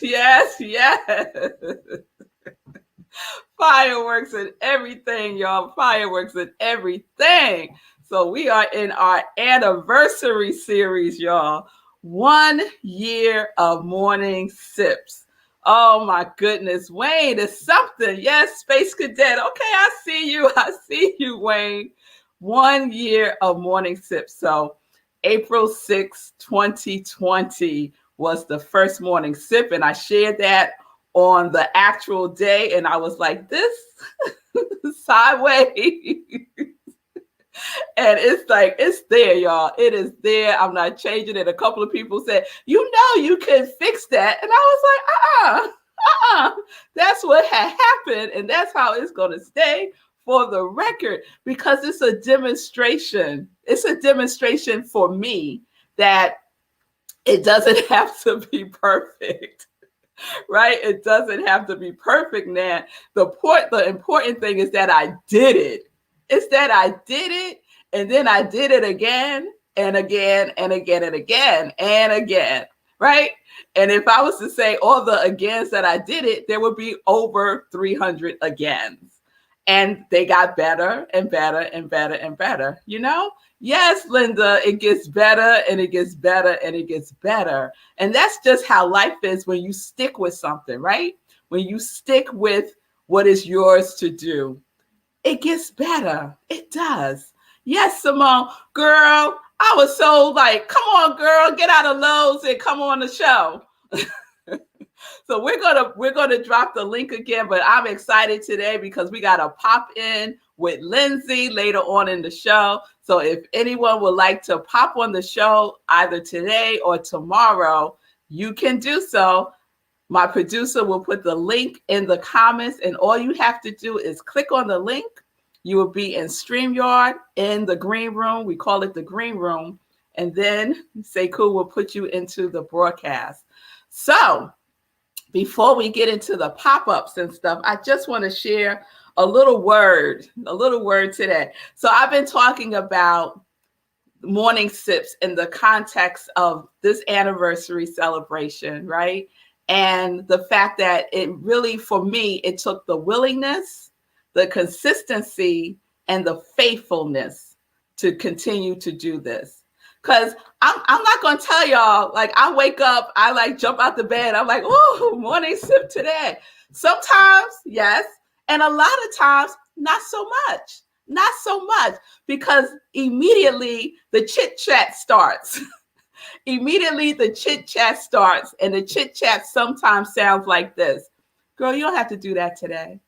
yes. Fireworks and everything, y'all. Fireworks and everything. So we are in our anniversary series, y'all. 1 year of morning sips. Oh my goodness, Wayne is something. Yes, Space Cadet. Okay, I see you. I see you, Wayne. 1 year of morning sips. So April 6th, 2020 was the first morning sip, and I shared that on the actual day, and I was like, this sideways. And it's like, it's there, y'all. It is there. I'm not changing it. A couple of people said, you can fix that. And I was like, that's what had happened. And that's how it's going to stay for the record, because it's a demonstration. It's a demonstration for me that it doesn't have to be perfect. Right? It doesn't have to be perfect now. The important thing is that I did it. It's that I did it, and then I did it again and again and again and again and again, right? And if I was to say all the agains that I did it, there would be over 300 agains. And they got better and better and better and better, Yes, Linda, it gets better and it gets better and it gets better. And that's just how life is when you stick with something, right? When you stick with what is yours to do, it gets better. It does. Yes, Simone, girl, I was so like, come on, girl, get out of Lowe's and come on the show. So we're gonna drop the link again, but I'm excited today because we got to pop in with Lindsay later on in the show. So if anyone would like to pop on the show either today or tomorrow, you can do so. My producer will put the link in the comments, and all you have to do is click on the link. You will be in StreamYard in the green room. We call it the green room. And then Sekou will put you into the broadcast. So before we get into the pop-ups and stuff, I just want to share a little word today. So I've been talking about morning sips in the context of this anniversary celebration, right? And the fact that it really, for me, it took the willingness, the consistency, and the faithfulness to continue to do this. Because I'm not going to tell y'all, like, I wake up, I like jump out the bed. I'm like, oh, morning sip today. Sometimes, yes. And a lot of times, not so much, because immediately the chit chat starts. Immediately the chit chat starts, and the chit chat sometimes sounds like this. Girl, you don't have to do that today.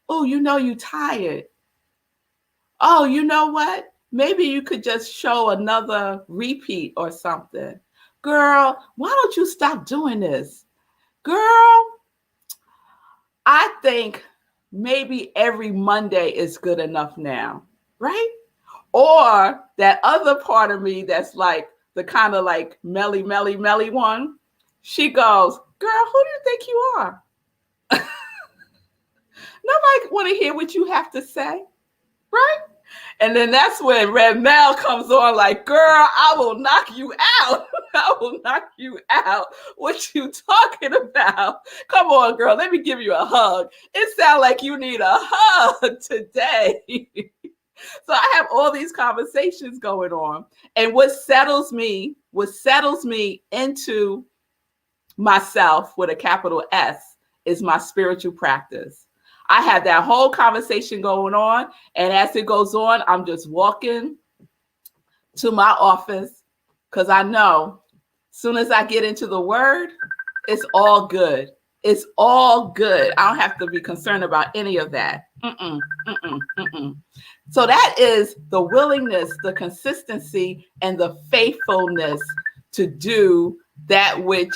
Oh, you tired. Oh, you know what? Maybe you could just show another repeat or something. Girl, why don't you stop doing this? Girl, I think maybe every Monday is good enough now, right? Or that other part of me that's like the kind of like melly one, she goes, girl, who do you think you are? Nobody want to hear what you have to say, right? And then that's when Red Mel comes on like, girl, I will knock you out. I will knock you out. What you talking about? Come on, girl. Let me give you a hug. It sounds like you need a hug today. So I have all these conversations going on. And what settles me into myself with a capital S is my spiritual practice. I have that whole conversation going on. And as it goes on, I'm just walking to my office because I know as soon as I get into the word, it's all good. It's all good. I don't have to be concerned about any of that. So that is the willingness, the consistency, and the faithfulness to do that which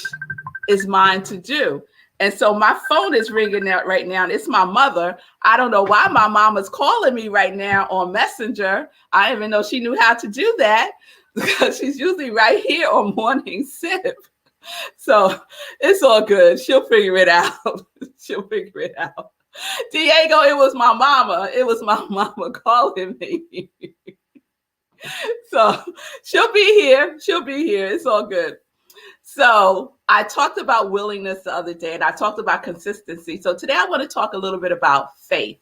is mine to do. And so my phone is ringing out right now. It's my mother. I don't know why my mama's calling me right now on Messenger. I didn't even know she knew how to do that because she's usually right here on Morning Sip. So it's all good. She'll figure it out. She'll figure it out. Diego, it was my mama. It was my mama calling me. So she'll be here. She'll be here. It's all good. So I talked about willingness the other day, and I talked about consistency. So today I want to talk a little bit about faith.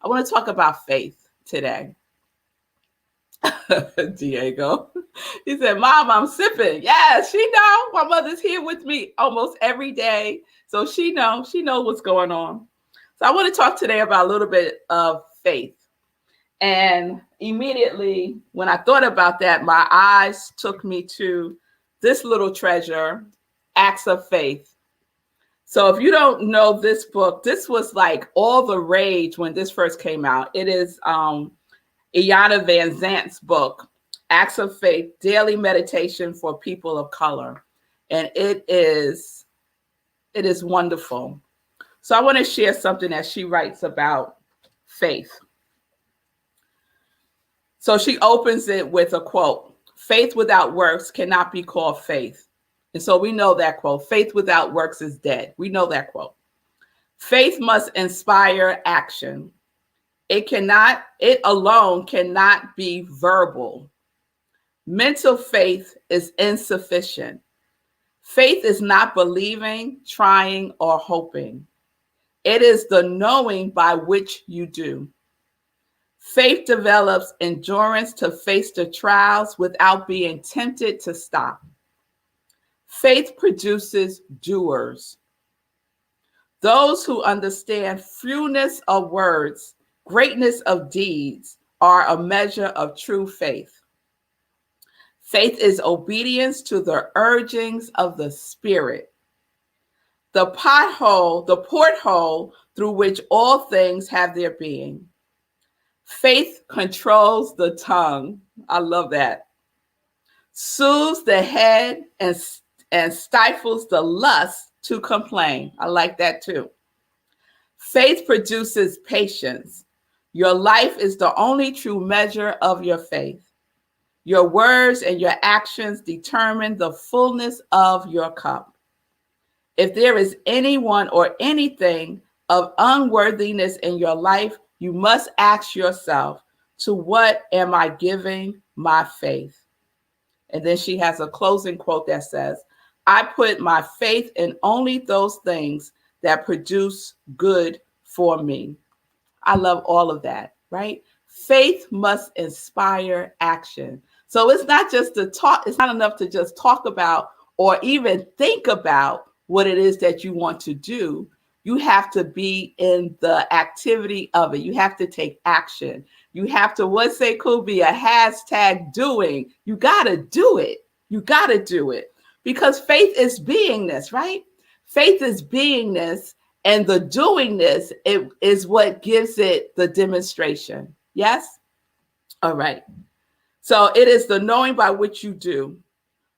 I want to talk about faith today. Diego, he said, "Mom, I'm sipping." Yes, she know. My mother's here with me almost every day, so she knows what's going on. So I want to talk today about a little bit of faith. And immediately when I thought about that, my eyes took me to this little treasure, Acts of Faith. So if you don't know this book, this was like all the rage when this first came out. It is Iyanla Vanzant's book, Acts of Faith, Daily Meditation for People of Color. And it is wonderful. So I want to share something that she writes about faith. So she opens it with a quote: "Faith without works cannot be called faith." And so we know that quote. Faith without works is dead. We know that quote. Faith must inspire action. It alone cannot be verbal. Mental faith is insufficient. Faith is not believing, trying, or hoping. It is the knowing by which you do. Faith develops endurance to face the trials without being tempted to stop. Faith produces doers. Those who understand fewness of words, greatness of deeds, are a measure of true faith. Faith is obedience to the urgings of the Spirit, the porthole through which all things have their being. Faith controls the tongue. I love that. Soothes the head and stifles the lust to complain. I like that too. Faith produces patience. Your life is the only true measure of your faith. Your words and your actions determine the fullness of your cup. If there is anyone or anything of unworthiness in your life, you must ask yourself, to what am I giving my faith? And then she has a closing quote that says, I put my faith in only those things that produce good for me. I love all of that, right? Faith must inspire action. So it's not just to talk, it's not enough to just talk about or even think about what it is that you want to do. You have to be in the activity of it. You have to take action. You have to, what say could be a hashtag doing. You got to do it. You got to do it because faith is beingness, right? Faith is beingness, and the doingness is what gives it the demonstration. Yes? All right. So it is the knowing by which you do.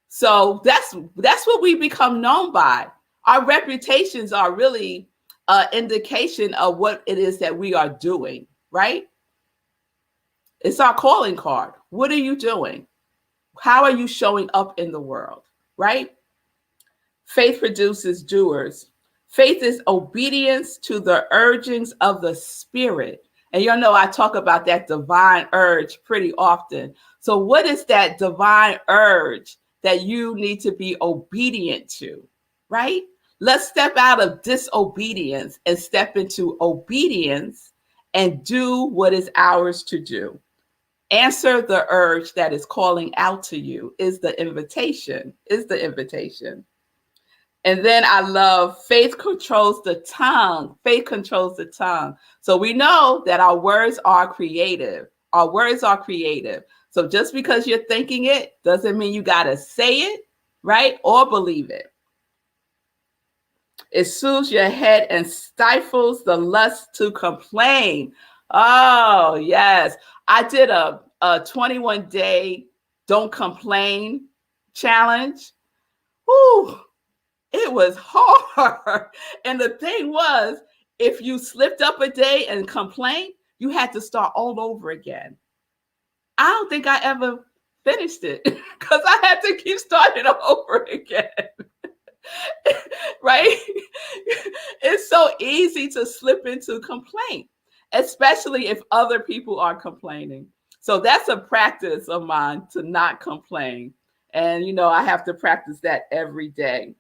So that's what we become known by. Our reputations are really an indication of what it is that we are doing, right? It's our calling card. What are you doing? How are you showing up in the world, right? Faith produces doers. Faith is obedience to the urgings of the Spirit. And you know, I talk about that divine urge pretty often. So what is that divine urge that you need to be obedient to, right? Let's step out of disobedience and step into obedience and do what is ours to do. Answer the urge that is calling out to you is the invitation, And then I love faith controls the tongue. Faith controls the tongue. So we know that our words are creative. Our words are creative. So just because you're thinking it doesn't mean you got to say it, right? Or believe it. It soothes your head and stifles the lust to complain. Oh, yes. I did a 21-day don't complain challenge. Whew. It was hard. And the thing was, if you slipped up a day and complained, you had to start all over again. I don't think I ever finished it because I had to keep starting over again. Right? It's so easy to slip into complaint, especially if other people are complaining. So that's a practice of mine, to not complain. And, I have to practice that every day,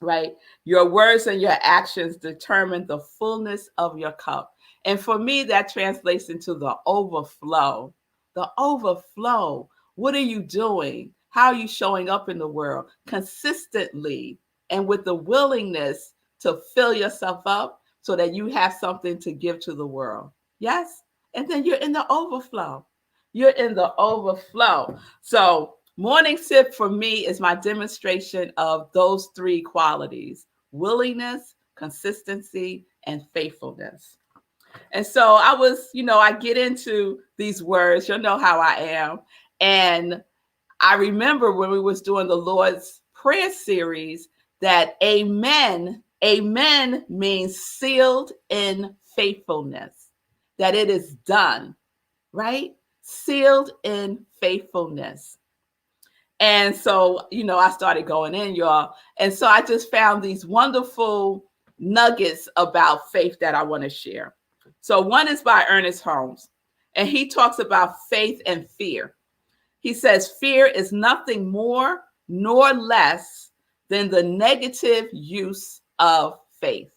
right? Your words and your actions determine the fullness of your cup. And for me, that translates into the overflow. The overflow. What are you doing? How are you showing up in the world consistently and with the willingness to fill yourself up so that you have something to give to the world? Yes? And then you're in the overflow. You're in the overflow. So, morning sip for me is my demonstration of those three qualities: willingness, consistency, and faithfulness. And so I get into these words. You'll know how I am. And I remember when we was doing the Lord's Prayer series that amen means sealed in faithfulness, that it is done, right? Sealed in faithfulness. And so, I started going in, y'all. And so I just found these wonderful nuggets about faith that I want to share. So one is by Ernest Holmes, and he talks about faith and fear. He says, fear is nothing more nor less than the negative use of faith.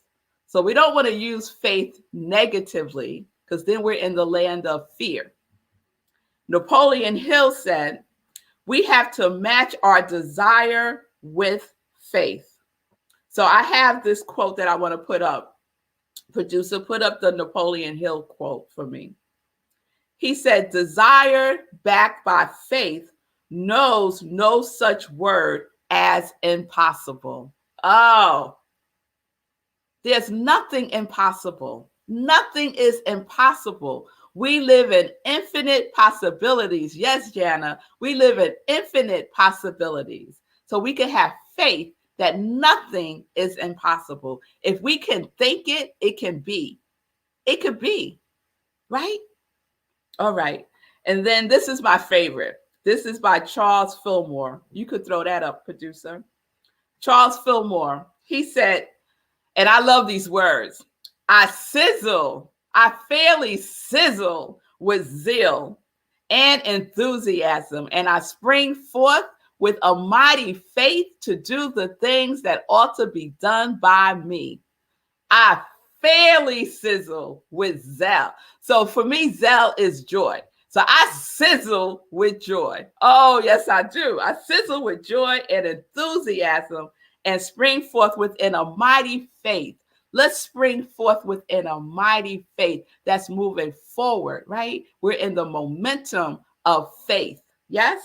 So we don't want to use faith negatively, because then we're in the land of fear. Napoleon Hill said, we have to match our desire with faith. So I have this quote that I want to put up. Producer, put up the Napoleon Hill quote for me. He said, desire backed by faith knows no such word as impossible. Oh, there's nothing impossible. Nothing is impossible. We live in infinite possibilities. Yes, Jana, we live in infinite possibilities. So we can have faith that nothing is impossible. If we can think it, it can be. It could be, right? All right. And then this is my favorite. This is by Charles Fillmore. You could throw that up, producer. Charles Fillmore. He said, and I love these words, I fairly sizzle with zeal and enthusiasm, and I spring forth with a mighty faith to do the things that ought to be done by me. I fairly sizzle with zeal. So for me, zeal is joy. So I sizzle with joy. Oh, yes, I do. I sizzle with joy and enthusiasm and spring forth within a mighty faith. Let's spring forth within a mighty faith that's moving forward, right? We're in the momentum of faith, yes?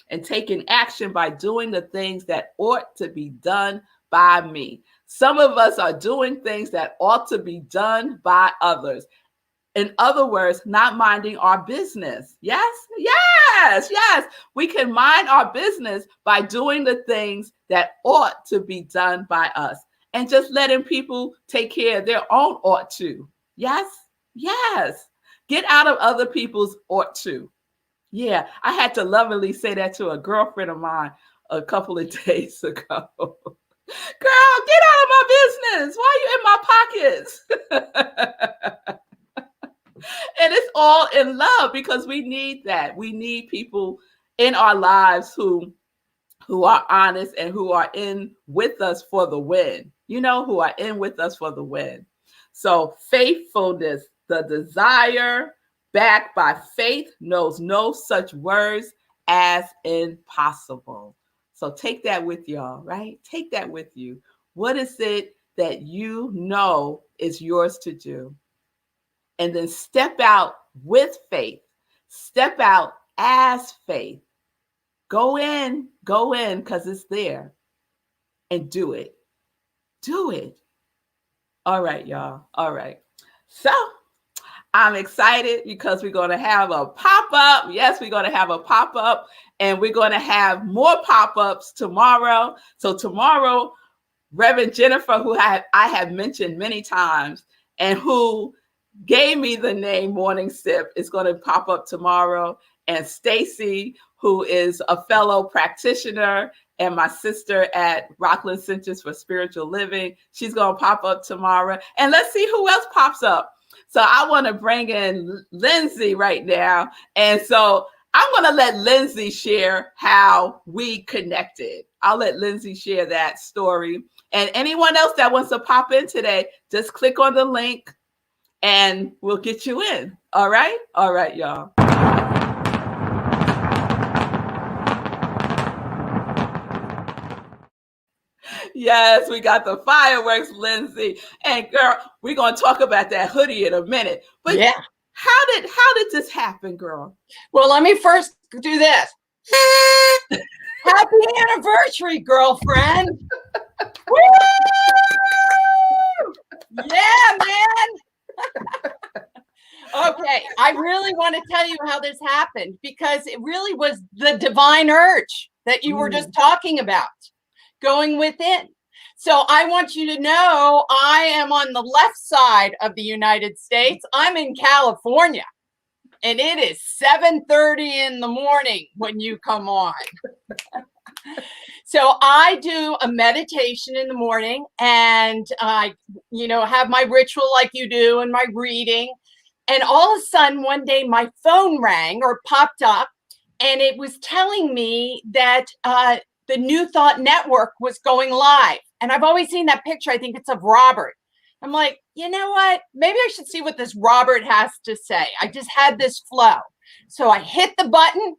And taking action by doing the things that ought to be done by me. Some of us are doing things that ought to be done by others. In other words, not minding our business. Yes, yes, yes. We can mind our business by doing the things that ought to be done by us and just letting people take care of their own ought to. Yes, yes. Get out of other people's ought to. Yeah, I had to lovingly say that to a girlfriend of mine a couple of days ago. Girl, get out of my business. Why are you in my pockets? And it's all in love, because we need that. We need people in our lives who are honest and who are in with us for the win. Who are in with us for the win. So faithfulness, the desire backed by faith, knows no such words as impossible. So take that with y'all, right? Take that with you. What is it that you know is yours to do? And then step out with faith. Step out as faith. Go in, because it's there. And do it. Do it. All right, y'all. All right. So I'm excited because we're going to have a pop-up. Yes, we're going to have a pop-up, and we're going to have more pop-ups tomorrow. So tomorrow, Reverend Jennifer, who I have mentioned many times and who gave me the name Morning Sip, is going to pop up tomorrow. And Stacy, who is a fellow practitioner and my sister at Rockland Centers for Spiritual Living, she's going to pop up tomorrow. And let's see who else pops up. So I want to bring in Lindsay right now. And so I'm going to let Lindsay share how we connected. I'll let Lindsay share that story. And anyone else that wants to pop in today, just click on the link and we'll get you in. All right? All right, y'all. Yes, we got the fireworks, Lindsay. And girl, we're going to talk about that hoodie in a minute. But yeah, how did this happen, girl? Well, let me first do this. Happy anniversary, girlfriend. Woo! Yeah, man. Okay, I really want to tell you how this happened because it really was the divine urge that you were just talking about, going within. So I want you to know I am on the left side of the United States. I'm in California, and it is 7:30 in the morning when you come on. So I do a meditation in the morning, and I, have my ritual like you do and my reading. And all of a sudden, one day my phone rang or popped up, and it was telling me that the New Thought Network was going live. And I've always seen that picture. I think it's of Robert. I'm like, you know what? Maybe I should see what this Robert has to say. I just had this flow. So I hit the button.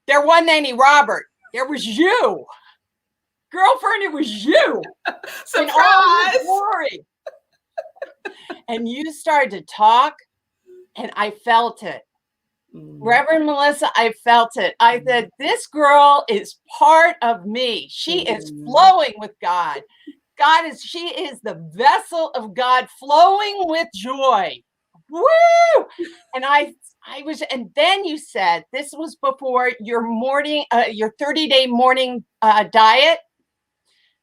There wasn't any Robert. There was you. Girlfriend, it was you. Surprise. In all your glory. And you started to talk, and I felt it. Reverend Melissa, I felt it. I said, this girl is part of me. She is flowing with God. She is the vessel of God flowing with joy. Woo! And and then you said, this was before your morning, your 30-day morning diet.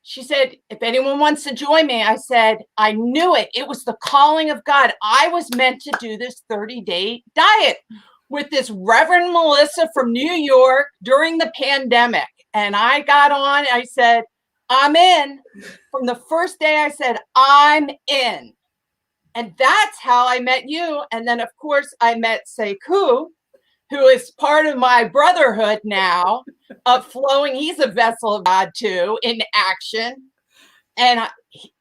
She said, if anyone wants to join me, I said, I knew it. It was the calling of God. I was meant to do this 30-day diet with this Reverend Melissa from New York during the pandemic. And I got on, I said, I'm in. From the first day, I said, I'm in. And that's how I met you. And then, of course, I met Sekou, who is part of my brotherhood now of flowing. He's a vessel of God, too, in action. And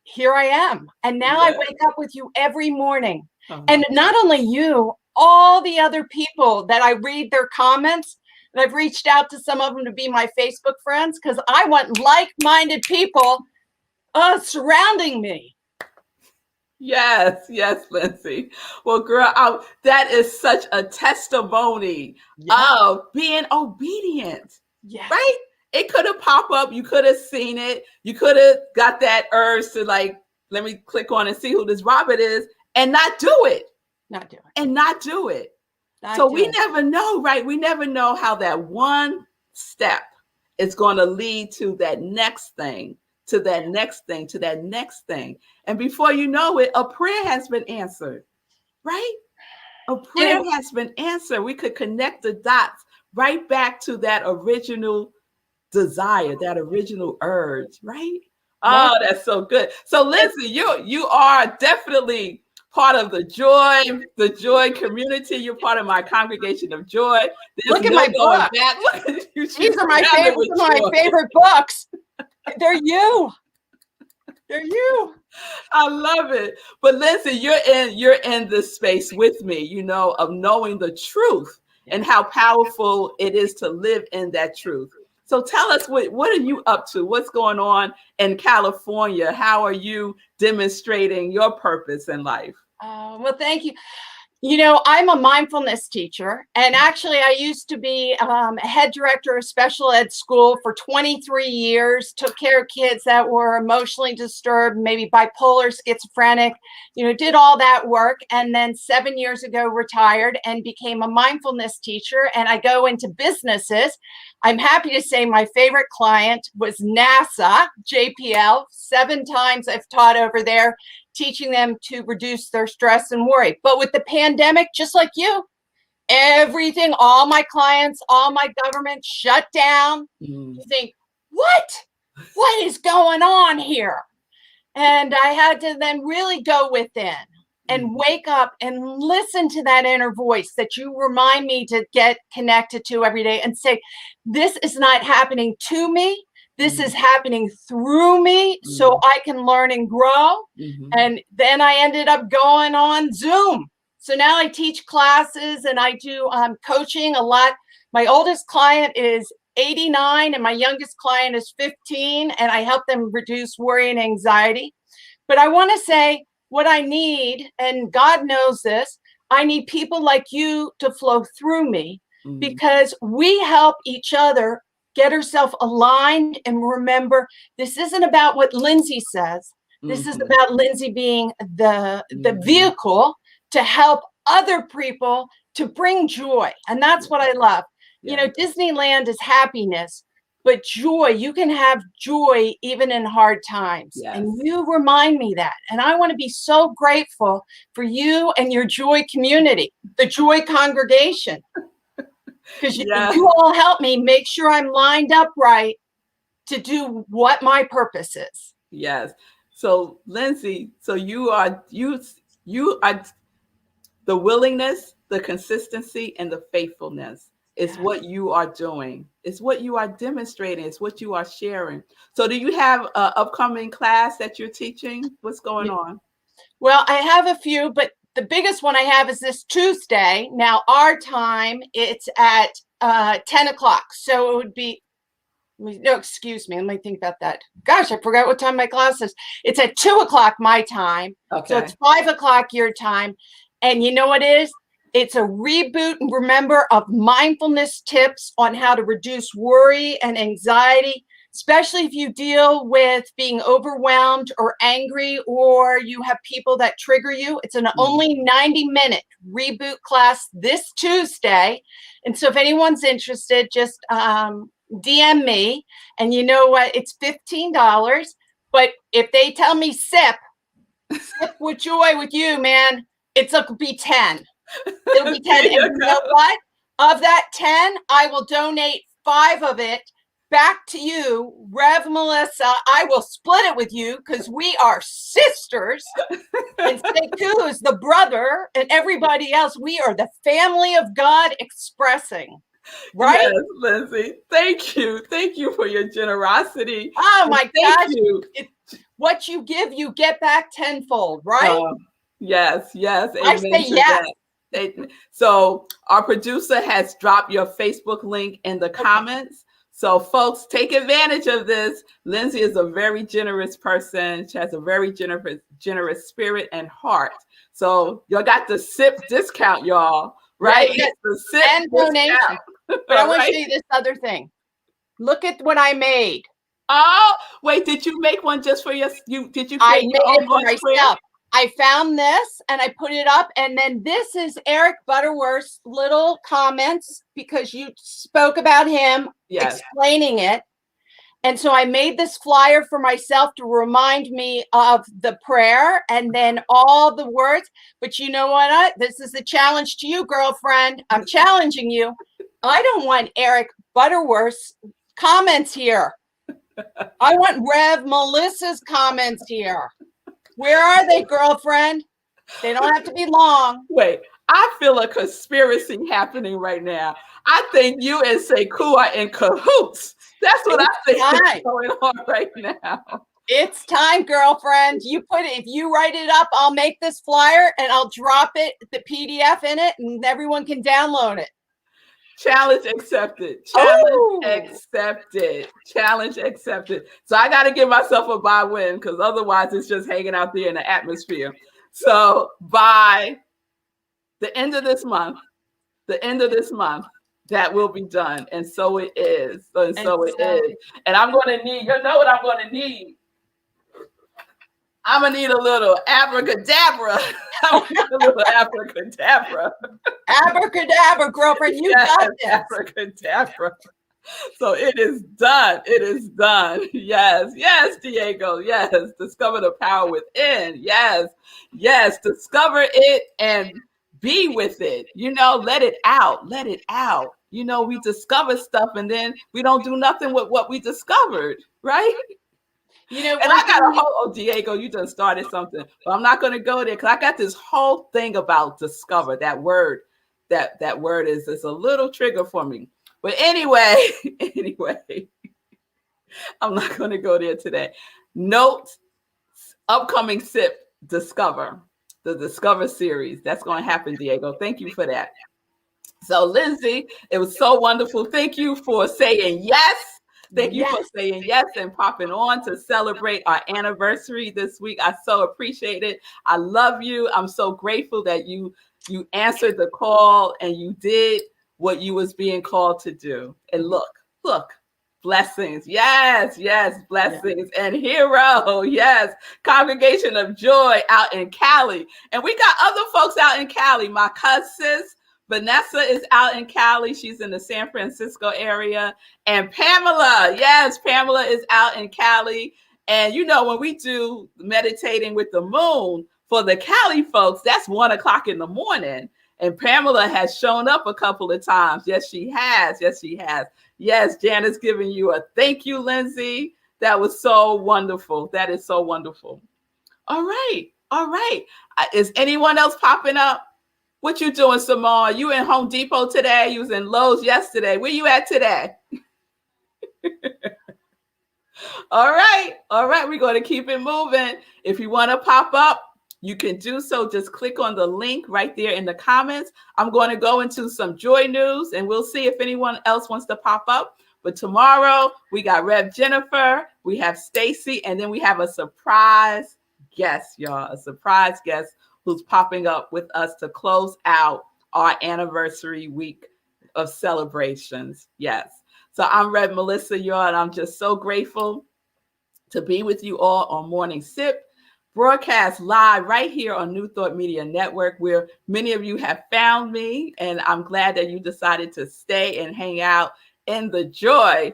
here I am. And now I wake up with you every morning. And not only you, all the other people that I read their comments, and I've reached out to some of them to be my Facebook friends because I want like-minded people surrounding me. Yes, Lindsay. Well, girl, that is such a testimony of being obedient, right? It could have popped up. You could have seen it. You could have got that urge to let me click on and see who this Robert is and not do it. We never know, right? We never know how that one step is going to lead to that next thing, to that next thing, to that next thing. And before you know it, a prayer has been answered, right? A prayer has been answered. We could connect the dots right back to that original desire, that original urge, right? Oh, that's so good. So Lindsay, you are definitely part of the joy community. You're part of my congregation of joy. Look at my book. These are my favorite books. They're you. I love it. But Lindsay, you're in this space with me, of knowing the truth and how powerful it is to live in that truth. So tell us, what are you up to? What's going on in California? How are you demonstrating your purpose in life? Well, thank you. I'm a mindfulness teacher, and actually I used to be a head director of special ed school for 23 years, took care of kids that were emotionally disturbed, maybe bipolar, schizophrenic, did all that work. And then 7 years ago, retired and became a mindfulness teacher. And I go into businesses. I'm happy to say my favorite client was NASA, JPL. 7 times I've taught over there, teaching them to reduce their stress and worry. But with the pandemic, just like you, everything, all my clients, all my government shut down. You think, what is going on here? And I had to then really go within. and wake up and listen to that inner voice that you remind me to get connected to every day and say, this is not happening to me. This is happening through me so I can learn and grow. And then I ended up going on Zoom. So now I teach classes and I do coaching a lot. My oldest client is 89 and my youngest client is 15, and I help them reduce worry and anxiety. But I want to say what I need, and God knows this, I need people like you to flow through me because we help each other get herself aligned. And remember, this isn't about what Lindsay says. This is about Lindsay being the vehicle to help other people to bring joy. And that's what I love. You know, Disneyland is happiness, but joy, you can have joy even in hard times. And you remind me that. And I want to be so grateful for you and your joy community, the joy congregation. Because you all help me make sure I'm lined up right to do what my purpose is. Yes. So Lindsay, so you are the willingness, the consistency, and the faithfulness is what you are doing. It's what you are demonstrating. It's what you are sharing. So do you have an upcoming class that you're teaching? What's going on? Well, I have a few, but the biggest one I have is this Tuesday. Now, our time, it's at 10 o'clock. So it would be, no, excuse me. Let me think about that. Gosh, I forgot what time my class is. It's at 2 o'clock my time. Okay. So it's 5 o'clock your time. And you know what it is? It's a reboot, remember, of mindfulness tips on how to reduce worry and anxiety, especially if you deal with being overwhelmed or angry, or you have people that trigger you. It's an only 90-minute reboot class this Tuesday. And so if anyone's interested, just DM me. And you know what? It's $15. But if they tell me sip with joy with you, man, it'll be 10. It'll be 10. And you know what? Of that 10, I will donate 5 of it back to you, Rev Melissa. I will split it with you because we are sisters. And Sekou is the brother, and everybody else. We are the family of God expressing. Right? Yes, Lindsay. Thank you. Thank you for your generosity. Oh my gosh. What you give, you get back tenfold, right? Yes, yes. Amen. I say yes. So our producer has dropped your Facebook link in the comments. So folks, take advantage of this. Lindsay is a very generous person. She has a very generous spirit and heart. So y'all got the SIP discount, y'all. Right? Yes. The SIP and donation. But I want to show you this other thing. Look at what I made. Oh, wait, did you make one just for you? Did you I made it for myself. I found this and I put it up. And then this is Eric Butterworth's little comments because you spoke about him explaining it. And so I made this flyer for myself to remind me of the prayer and then all the words. But you know what? This is the challenge to you, girlfriend. I'm challenging you. I don't want Eric Butterworth's comments here. I want Rev Melissa's comments here. Where are they, girlfriend? They don't have to be long. Wait, I feel a conspiracy happening right now. I think you and Sekou are in cahoots. That's what I think is going on right now. It's time, girlfriend. You put it, if you write it up, I'll make this flyer and I'll drop it, the PDF in it, and everyone can download it. Challenge accepted. Challenge accepted. Challenge accepted. So I got to give myself a by-win because otherwise it's just hanging out there in the atmosphere. So by the end of this month, that will be done. And so it is. And so it is. And I'm going to need, you know what I'm going to need? I'm going to need a little abracadabra. Abracadabra, girlfriend. You got this. Abracadabra. So it is done. It is done. Yes. Yes, Diego. Yes. Discover the power within. Yes. Yes. Discover it and be with it. You know, let it out. Let it out. You know, we discover stuff and then we don't do nothing with what we discovered, right? You know, And I got a whole, Diego, you just started something, but I'm not going to go there because I got this whole thing about discover. That word, that word is a little trigger for me. But anyway, I'm not going to go there today. Note, upcoming SIP, Discover, the Discover series. That's going to happen, Diego. Thank you for that. So, Lindsay, it was so wonderful. Thank you for saying yes. Thank you for saying yes and popping on to celebrate our anniversary this week. I so appreciate it. I love you. I'm so grateful that you answered the call and you did what you was being called to do. And look, blessings. Yes, blessings. Yeah. And Hero, yes, Congregation of Joy out in Cali. And we got other folks out in Cali. My cousins, Vanessa is out in Cali. She's in the San Francisco area. And Pamela, yes, Pamela is out in Cali. And you know, when we do meditating with the moon for the Cali folks, that's 1:00 in the morning. And Pamela has shown up a couple of times. Yes, she has. Yes, Janice giving you a thank you, Lindsay. That was so wonderful. That is so wonderful. All right. Is anyone else popping up? What you doing, Simone? You in Home Depot today? You was in Lowe's yesterday. Where you at today? All right. We're going to keep it moving. If you want to pop up, you can do so. Just click on the link right there in the comments. I'm going to go into some joy news, and we'll see if anyone else wants to pop up. But tomorrow, we got Rev Jennifer, we have Stacy, and then we have a surprise guest, y'all. A surprise guest who's popping up with us to close out our anniversary week of celebrations. Yes. So I'm Rev Melissa, y'all, and I'm just so grateful to be with you all on Morning Sip, broadcast live right here on New Thought Media Network, where many of you have found me, and I'm glad that you decided to stay and hang out in the joy,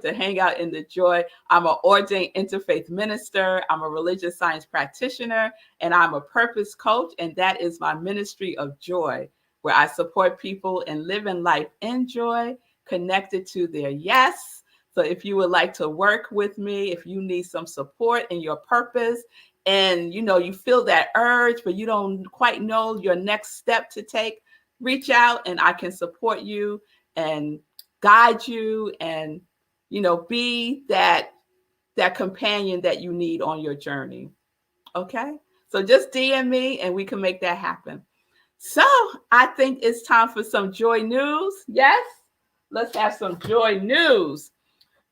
I'm an ordained interfaith minister. I'm a religious science practitioner, and I'm a purpose coach. And that is my ministry of joy, where I support people in living life in joy, connected to their yes. So if you would like to work with me, if you need some support in your purpose, and you feel that urge, but you don't quite know your next step to take, reach out and I can support you and guide you and be that companion that you need on your journey. Okay, so just DM me and we can make that happen. So I think it's time for some joy news. Yes, let's have some joy news,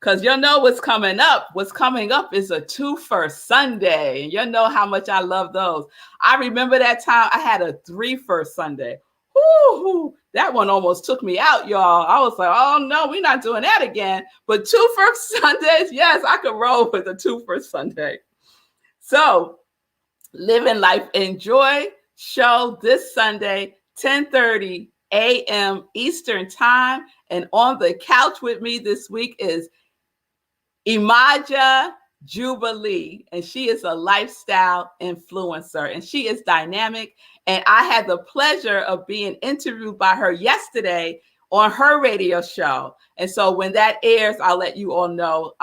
because you know what's coming up. What's coming up is a 2-for Sunday, and you know how much I love those. I remember that time I had a 3-for Sunday. Woo-hoo. That one almost took me out, y'all. I was like, oh no, we're not doing that again. But 2-for Sundays, yes, I could roll with a 2-for Sunday. So, Living Life in Joy show this Sunday, 10:30 a.m. Eastern Time. And on the couch with me this week is Imaja Jubilee, and she is a lifestyle influencer, and she is dynamic. And I had the pleasure of being interviewed by her yesterday on her radio show. And so when that airs, I'll let you all know.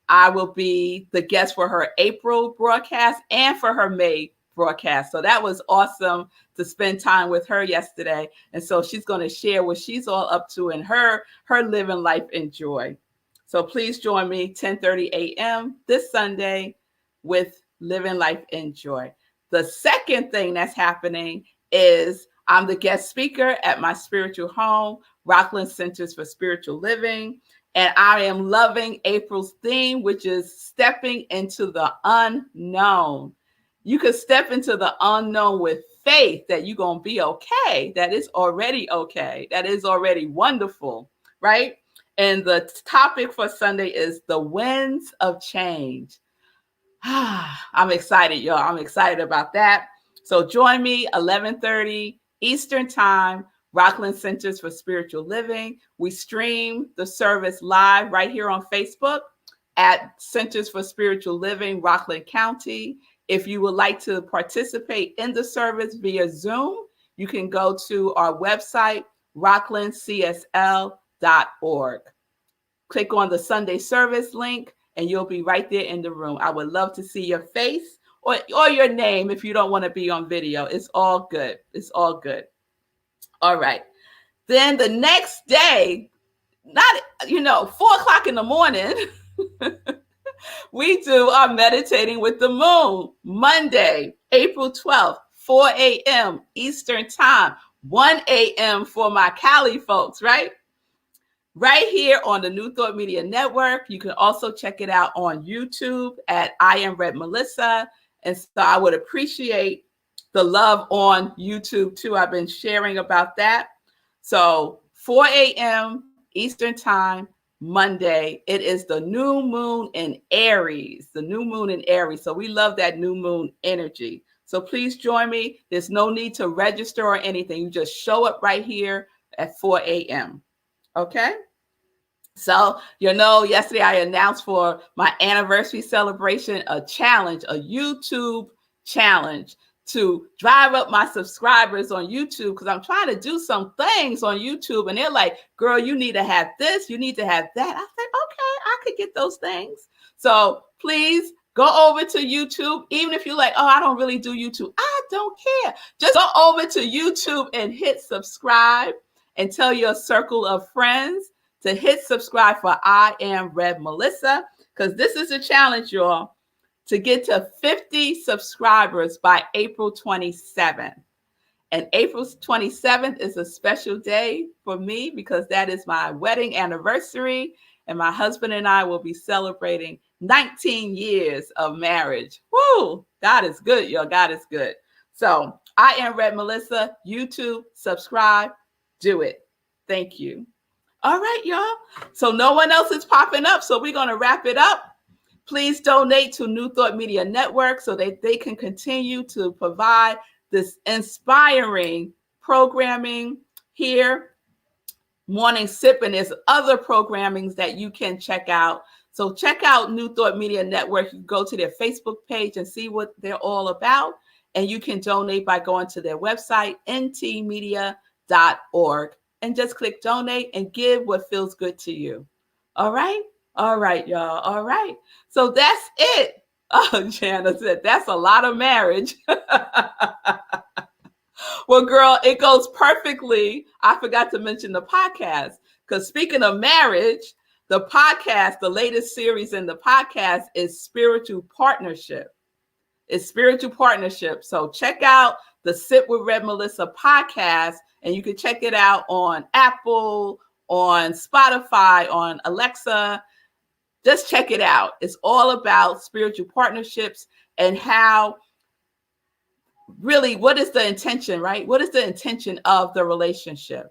I will be the guest for her April broadcast and for her May broadcast. So that was awesome to spend time with her yesterday. And so she's going to share what she's all up to in her living life in joy. So please join me 10:30 a.m. this Sunday with Living Life in Joy. The second thing that's happening is I'm the guest speaker at my spiritual home, Rockland Centers for Spiritual Living. And I am loving April's theme, which is stepping into the unknown. You can step into the unknown with faith that you're going to be okay. That is already okay. That is already wonderful, right? And the topic for Sunday is the winds of change. I'm excited, y'all. I'm excited about that. So join me 11:30 Eastern Time, Rockland Centers for Spiritual Living. We stream the service live right here on Facebook at Centers for Spiritual Living, Rockland County. If you would like to participate in the service via Zoom, you can go to our website, rocklandcsl.org. Click on the Sunday service link and you'll be right there in the room. I would love to see your face or your name if you don't want to be on video. It's all good. It's all good. All right. Then the next day, not, 4:00 in the morning, we do our meditating with the moon. Monday, April 12th, 4 a.m. Eastern time, 1 a.m. for my Cali folks, right? Right here on the New Thought Media Network. You can also check it out on YouTube at iamrevmelissa. And so I would appreciate the love on YouTube too. I've been sharing about that. So 4 a.m. Eastern time, Monday. It is the new moon in Aries, the new moon in Aries. So we love that new moon energy. So please join me. There's no need to register or anything. You just show up right here at 4 a.m. Okay? So, yesterday I announced for my anniversary celebration a challenge, a YouTube challenge to drive up my subscribers on YouTube, because I'm trying to do some things on YouTube and they're like, girl, you need to have this, you need to have that. I said, okay, I could get those things. So please go over to YouTube. Even if you're like, oh, I don't really do YouTube, I don't care. Just go over to YouTube and hit subscribe and tell your circle of friends to hit subscribe for I Am Rev Melissa, because this is a challenge, y'all, to get to 50 subscribers by April 27th. And April 27th is a special day for me because that is my wedding anniversary, and my husband and I will be celebrating 19 years of marriage. Woo! God is good, y'all. God is good. So I Am Rev Melissa, YouTube, subscribe, do it. Thank you. All right, y'all. So no one else is popping up, so we're going to wrap it up. Please donate to New Thought Media Network so that they can continue to provide this inspiring programming here. Morning Sip, and there's other programmings that you can check out. So check out New Thought Media Network. You can go to their Facebook page and see what they're all about. And you can donate by going to their website, ntmedia.org. And just click donate and give what feels good to you. All right? All right, y'all. All right. So that's it. Oh, Jana said, that's a lot of marriage. Well, girl, it goes perfectly. I forgot to mention the podcast, because speaking of marriage, the podcast, the latest series in the podcast is Spiritual Partnership. It's Spiritual Partnership. So check out the Sit with Rev Melissa podcast, and you can check it out on Apple, on Spotify, on Alexa. Just check it out. It's all about spiritual partnerships and how, really, what is the intention, right? What is the intention of the relationship,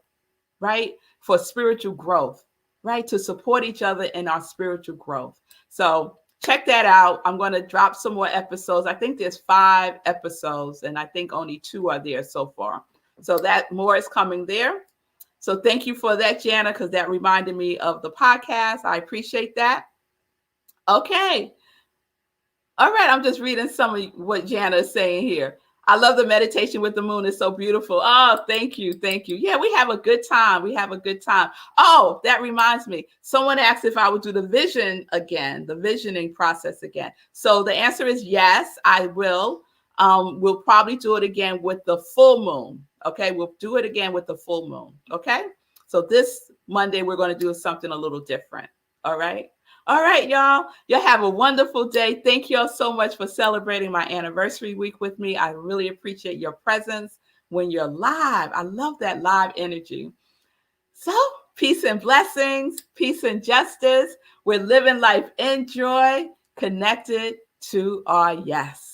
right? For spiritual growth, right? To support each other in our spiritual growth. So check that out. I'm going to drop some more episodes. I think there's 5 episodes, and I think only 2 are there so far. So that more is coming there. So thank you for that, Jana, because that reminded me of the podcast. I appreciate that. Okay. All right. I'm just reading some of what Jana is saying here. I love the meditation with the moon. It's so beautiful. Oh, thank you. Thank you. Yeah, we have a good time. We have a good time. Oh, that reminds me. Someone asked if I would do the vision again, the visioning process again. So the answer is yes, I will. We'll probably do it again with the full moon. Okay, we'll do it again with the full moon. Okay, so this Monday, we're going to do something a little different. All right. All right, y'all. Y'all have a wonderful day. Thank y'all so much for celebrating my anniversary week with me. I really appreciate your presence when you're live. I love that live energy. So peace and blessings, peace and justice. We're living life in joy, connected to our yes.